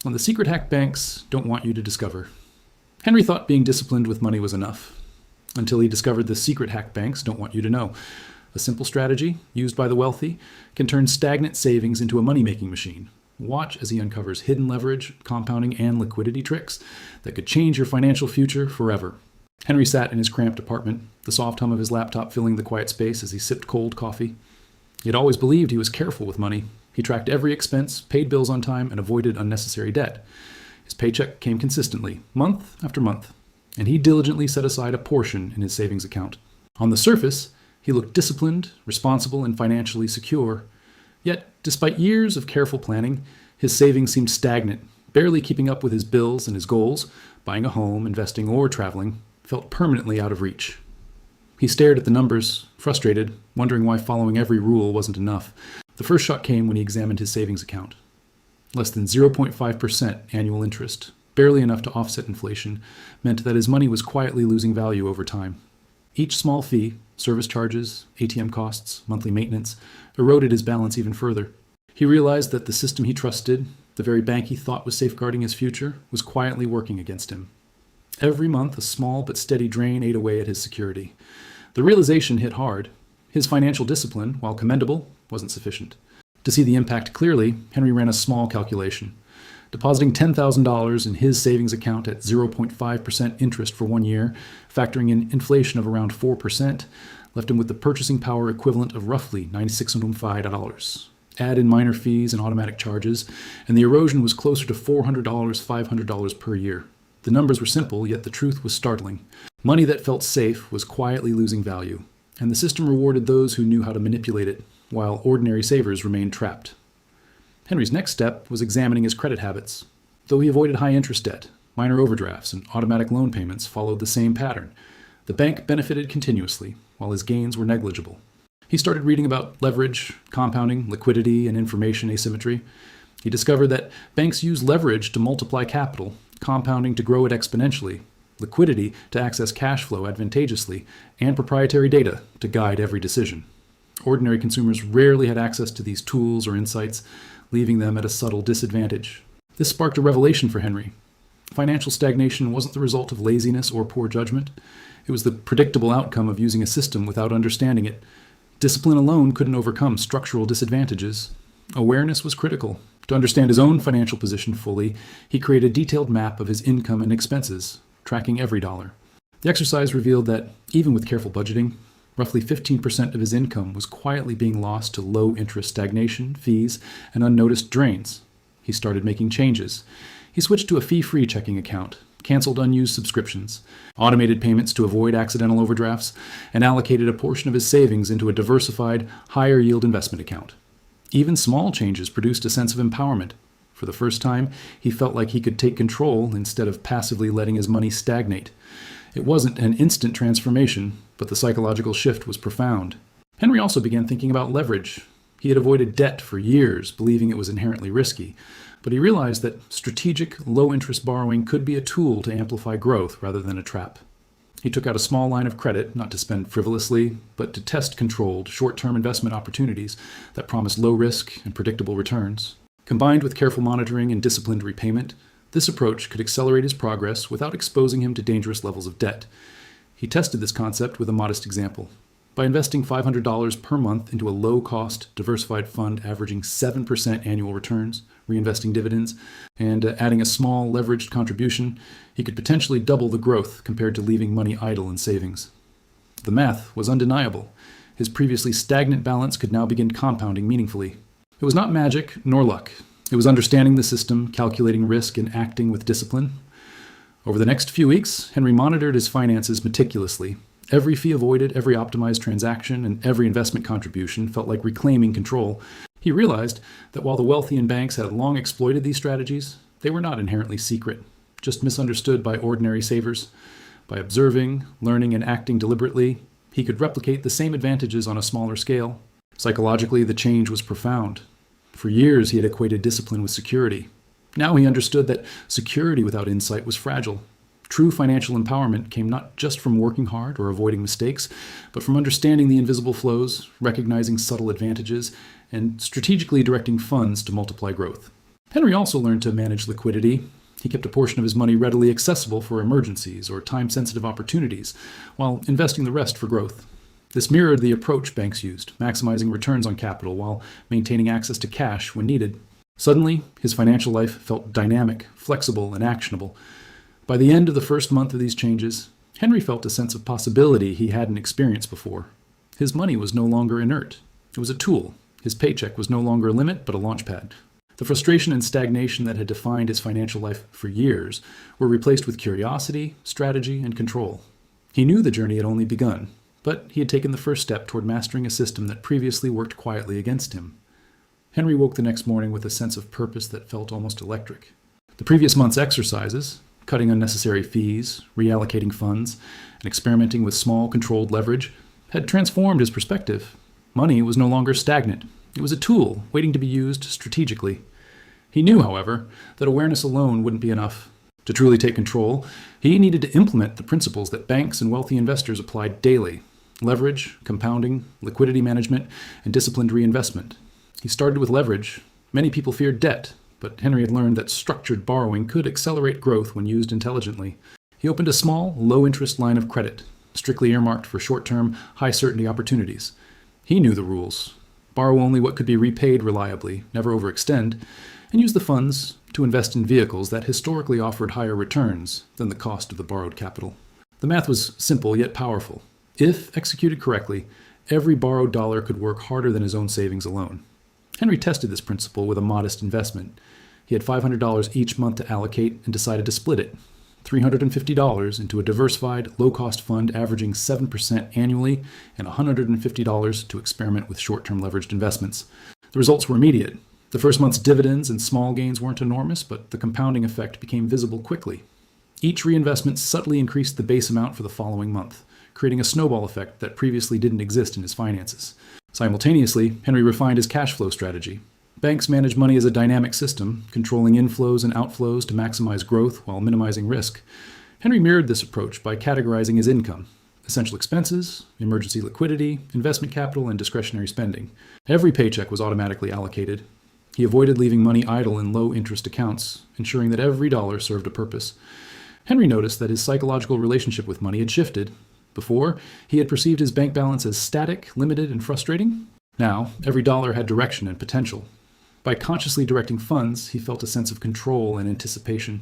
and the secret hack banks don't want you to discover. Henry thought being disciplined with money was enough, until he discovered the secret hack banks don't want you to know. A simple strategy, used by the wealthy, can turn stagnant savings into a money-making machine. Watch as he uncovers hidden leverage, compounding, and liquidity tricks that could change your financial future forever. Henry sat in his cramped apartment, the soft hum of his laptop filling the quiet space as he sipped cold coffee. He had always believed he was careful with money. He tracked every expense, paid bills on time, and avoided unnecessary debt. His paycheck came consistently, month after month, and he diligently set aside a portion in his savings account. On the surface, he looked disciplined, responsible, and financially secure. Yet, despite years of careful planning, his savings seemed stagnant, barely keeping up with his bills and his goals. Buying a home, investing, or traveling felt permanently out of reach. He stared at the numbers, frustrated, wondering why following every rule wasn't enough. The first shock came when he examined his savings account. Less than 0.5% annual interest, barely enough to offset inflation, meant that his money was quietly losing value over time. Each small fee, service charges, ATM costs, monthly maintenance, eroded his balance even further. He realized that the system he trusted, the very bank he thought was safeguarding his future, was quietly working against him. Every month, a small but steady drain ate away at his security. The realization hit hard. His financial discipline, while commendable, wasn't sufficient. To see the impact clearly, Henry ran a small calculation. Depositing $10,000 in his savings account at 0.5% interest for 1 year, factoring in inflation of around 4%, left him with the purchasing power equivalent of roughly $9,605. Add in minor fees and automatic charges, and the erosion was closer to $400, $500 per year. The numbers were simple, yet the truth was startling. Money that felt safe was quietly losing value, and the system rewarded those who knew how to manipulate it, while ordinary savers remained trapped. Henry's next step was examining his credit habits. Though he avoided high-interest debt, minor overdrafts and automatic loan payments followed the same pattern. The bank benefited continuously, while his gains were negligible. He started reading about leverage, compounding, liquidity, and information asymmetry. He discovered that banks use leverage to multiply capital, compounding to grow it exponentially, liquidity to access cash flow advantageously, and proprietary data to guide every decision. Ordinary consumers rarely had access to these tools or insights, leaving them at a subtle disadvantage. This sparked a revelation for Henry. Financial stagnation wasn't the result of laziness or poor judgment. It was the predictable outcome of using a system without understanding it. Discipline alone couldn't overcome structural disadvantages. Awareness was critical. To understand his own financial position fully, he created a detailed map of his income and expenses, tracking every dollar. The exercise revealed that, even with careful budgeting, roughly 15% of his income was quietly being lost to low-interest stagnation, fees, and unnoticed drains. He started making changes. He switched to a fee-free checking account, canceled unused subscriptions, automated payments to avoid accidental overdrafts, and allocated a portion of his savings into a diversified, higher-yield investment account. Even small changes produced a sense of empowerment. For the first time, he felt like he could take control instead of passively letting his money stagnate. It wasn't an instant transformation, but the psychological shift was profound. Henry also began thinking about leverage. He had avoided debt for years, believing it was inherently risky, but he realized that strategic, low-interest borrowing could be a tool to amplify growth rather than a trap. He took out a small line of credit, not to spend frivolously, but to test controlled, short-term investment opportunities that promised low risk and predictable returns. Combined with careful monitoring and disciplined repayment, this approach could accelerate his progress without exposing him to dangerous levels of debt. He tested this concept with a modest example. By investing $500 per month into a low-cost, diversified fund averaging 7% annual returns, reinvesting dividends, and adding a small leveraged contribution, he could potentially double the growth compared to leaving money idle in savings. The math was undeniable. His previously stagnant balance could now begin compounding meaningfully. It was not magic nor luck. It was understanding the system, calculating risk, and acting with discipline. Over the next few weeks, Henry monitored his finances meticulously. Every fee avoided, every optimized transaction, and every investment contribution felt like reclaiming control. He realized that while the wealthy and banks had long exploited these strategies, they were not inherently secret, just misunderstood by ordinary savers. By observing, learning, and acting deliberately, he could replicate the same advantages on a smaller scale. Psychologically, the change was profound. For years, he had equated discipline with security. Now he understood that security without insight was fragile. True financial empowerment came not just from working hard or avoiding mistakes, but from understanding the invisible flows, recognizing subtle advantages, and strategically directing funds to multiply growth. Henry also learned to manage liquidity. He kept a portion of his money readily accessible for emergencies or time-sensitive opportunities, while investing the rest for growth. This mirrored the approach banks used, maximizing returns on capital while maintaining access to cash when needed. Suddenly, his financial life felt dynamic, flexible, and actionable. By the end of the first month of these changes, Henry felt a sense of possibility he hadn't experienced before. His money was no longer inert. It was a tool. His paycheck was no longer a limit, but a launchpad. The frustration and stagnation that had defined his financial life for years were replaced with curiosity, strategy, and control. He knew the journey had only begun, but he had taken the first step toward mastering a system that previously worked quietly against him. Henry woke the next morning with a sense of purpose that felt almost electric. The previous month's exercises, cutting unnecessary fees, reallocating funds, and experimenting with small, controlled leverage, had transformed his perspective. Money was no longer stagnant. It was a tool waiting to be used strategically. He knew, however, that awareness alone wouldn't be enough. To truly take control, he needed to implement the principles that banks and wealthy investors applied daily: leverage, compounding, liquidity management, and disciplined reinvestment. He started with leverage. Many people feared debt, but Henry had learned that structured borrowing could accelerate growth when used intelligently. He opened a small, low-interest line of credit, strictly earmarked for short-term, high-certainty opportunities. He knew the rules: borrow only what could be repaid reliably, never overextend, and use the funds to invest in vehicles that historically offered higher returns than the cost of the borrowed capital. The math was simple yet powerful. If executed correctly, every borrowed dollar could work harder than his own savings alone. Henry tested this principle with a modest investment. He had $500 each month to allocate and decided to split it, $350 into a diversified, low-cost fund averaging 7% annually, and $150 to experiment with short-term leveraged investments. The results were immediate. The first month's dividends and small gains weren't enormous, but the compounding effect became visible quickly. Each reinvestment subtly increased the base amount for the following month, creating a snowball effect that previously didn't exist in his finances. Simultaneously, Henry refined his cash flow strategy. Banks manage money as a dynamic system, controlling inflows and outflows to maximize growth while minimizing risk. Henry mirrored this approach by categorizing his income: essential expenses, emergency liquidity, investment capital, and discretionary spending. Every paycheck was automatically allocated. He avoided leaving money idle in low-interest accounts, ensuring that every dollar served a purpose. Henry noticed that his psychological relationship with money had shifted. Before, he had perceived his bank balance as static, limited, and frustrating. Now, every dollar had direction and potential. By consciously directing funds, he felt a sense of control and anticipation.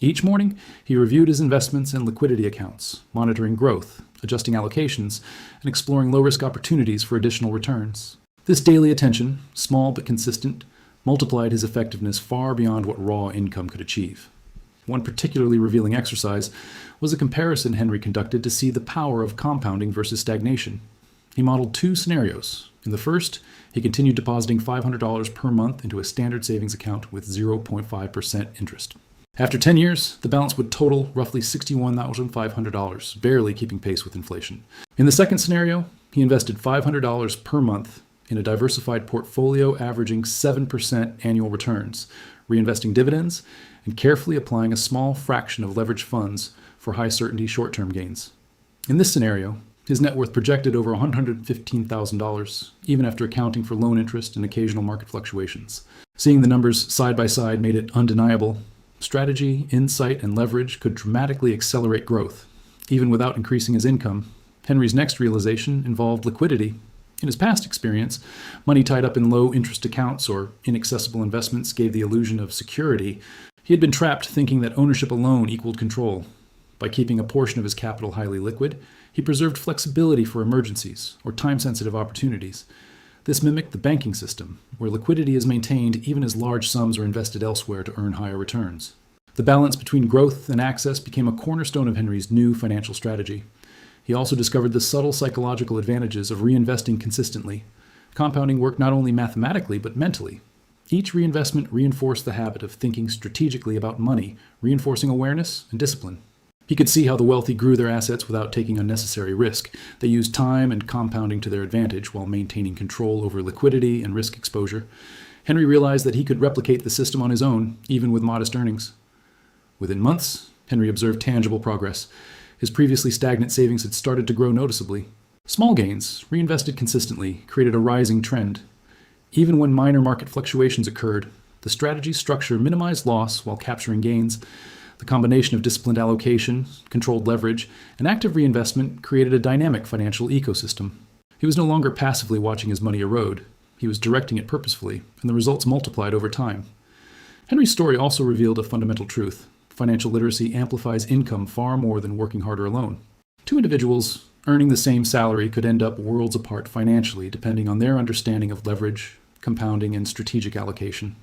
Each morning, he reviewed his investments and liquidity accounts, monitoring growth, adjusting allocations, and exploring low-risk opportunities for additional returns. This daily attention, small but consistent, multiplied his effectiveness far beyond what raw income could achieve. One particularly revealing exercise was a comparison Henry conducted to see the power of compounding versus stagnation. He modeled two scenarios. In the first, he continued depositing $500 per month into a standard savings account with 0.5% interest. After 10 years, the balance would total roughly $61,500, barely keeping pace with inflation. In the second scenario, he invested $500 per month in a diversified portfolio averaging 7% annual returns, reinvesting dividends, and carefully applying a small fraction of leveraged funds for high-certainty short-term gains. In this scenario, his net worth projected over $115,000, even after accounting for loan interest and occasional market fluctuations. Seeing the numbers side by side made it undeniable. Strategy, insight, and leverage could dramatically accelerate growth. Even without increasing his income, Henry's next realization involved liquidity. In his past experience, money tied up in low-interest accounts or inaccessible investments gave the illusion of security. He had been trapped thinking that ownership alone equaled control. By keeping a portion of his capital highly liquid, he preserved flexibility for emergencies or time-sensitive opportunities. This mimicked the banking system, where liquidity is maintained even as large sums are invested elsewhere to earn higher returns. The balance between growth and access became a cornerstone of Henry's new financial strategy. He also discovered the subtle psychological advantages of reinvesting consistently. Compounding worked not only mathematically, but mentally. Each reinvestment reinforced the habit of thinking strategically about money, reinforcing awareness and discipline. He could see how the wealthy grew their assets without taking unnecessary risk. They used time and compounding to their advantage while maintaining control over liquidity and risk exposure. Henry realized that he could replicate the system on his own, even with modest earnings. Within months, Henry observed tangible progress. His previously stagnant savings had started to grow noticeably. Small gains, reinvested consistently, created a rising trend. Even when minor market fluctuations occurred, The strategy's structure minimized loss while capturing gains. The combination of disciplined allocation, controlled leverage, and active reinvestment created a dynamic financial ecosystem. He was no longer passively watching his money erode. He was directing it purposefully, and the results multiplied over time. Henry's story also revealed a fundamental truth. Financial literacy amplifies income far more than working harder alone. Two individuals earning the same salary could end up worlds apart financially, depending on their understanding of leverage, compounding, and strategic allocation.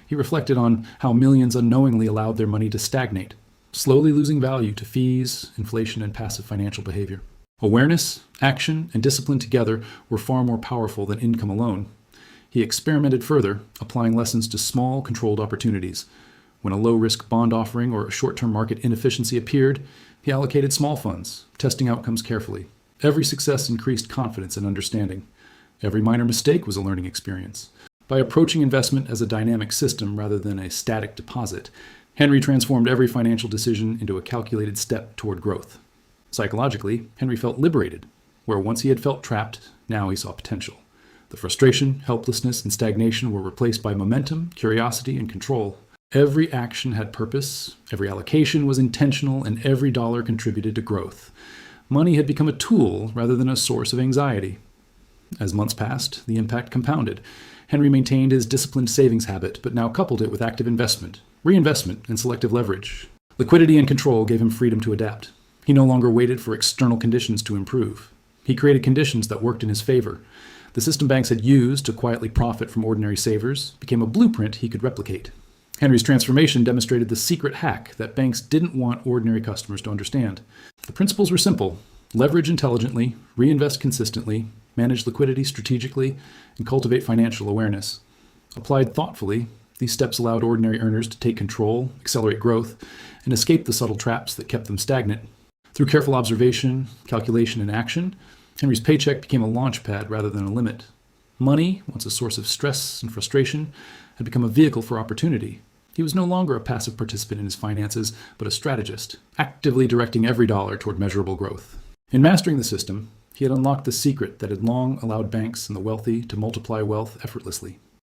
He reflected on how millions unknowingly allowed their money to stagnate, slowly losing value to fees, inflation, and passive financial behavior. Awareness, action, and discipline together were far more powerful than income alone. He experimented further, applying lessons to small, controlled opportunities. When a low-risk bond offering or a short-term market inefficiency appeared, he allocated small funds, testing outcomes carefully. Every success increased confidence and understanding. Every minor mistake was a learning experience. By approaching investment as a dynamic system rather than a static deposit, Henry transformed every financial decision into a calculated step toward growth. Psychologically, Henry felt liberated. Where once he had felt trapped, now he saw potential. The frustration, helplessness, and stagnation were replaced by momentum, curiosity, and control. Every action had purpose, every allocation was intentional, and every dollar contributed to growth. Money had become a tool rather than a source of anxiety. As months passed, the impact compounded. Henry maintained his disciplined savings habit, but now coupled it with active investment, reinvestment, and selective leverage. Liquidity and control gave him freedom to adapt. He no longer waited for external conditions to improve. He created conditions that worked in his favor. The system banks had used to quietly profit from ordinary savers became a blueprint he could replicate. Henry's transformation demonstrated the secret hack that banks didn't want ordinary customers to understand. The principles were simple: leverage intelligently, reinvest consistently, manage liquidity strategically, and cultivate financial awareness. Applied thoughtfully, these steps allowed ordinary earners to take control, accelerate growth, and escape the subtle traps that kept them stagnant. Through careful observation, calculation, and action, Henry's paycheck became a launch pad rather than a limit. Money, once a source of stress and frustration, had become a vehicle for opportunity. He was no longer a passive participant in his finances, but a strategist, actively directing every dollar toward measurable growth. In mastering the system, he had unlocked the secret that had long allowed banks and the wealthy to multiply wealth effortlessly.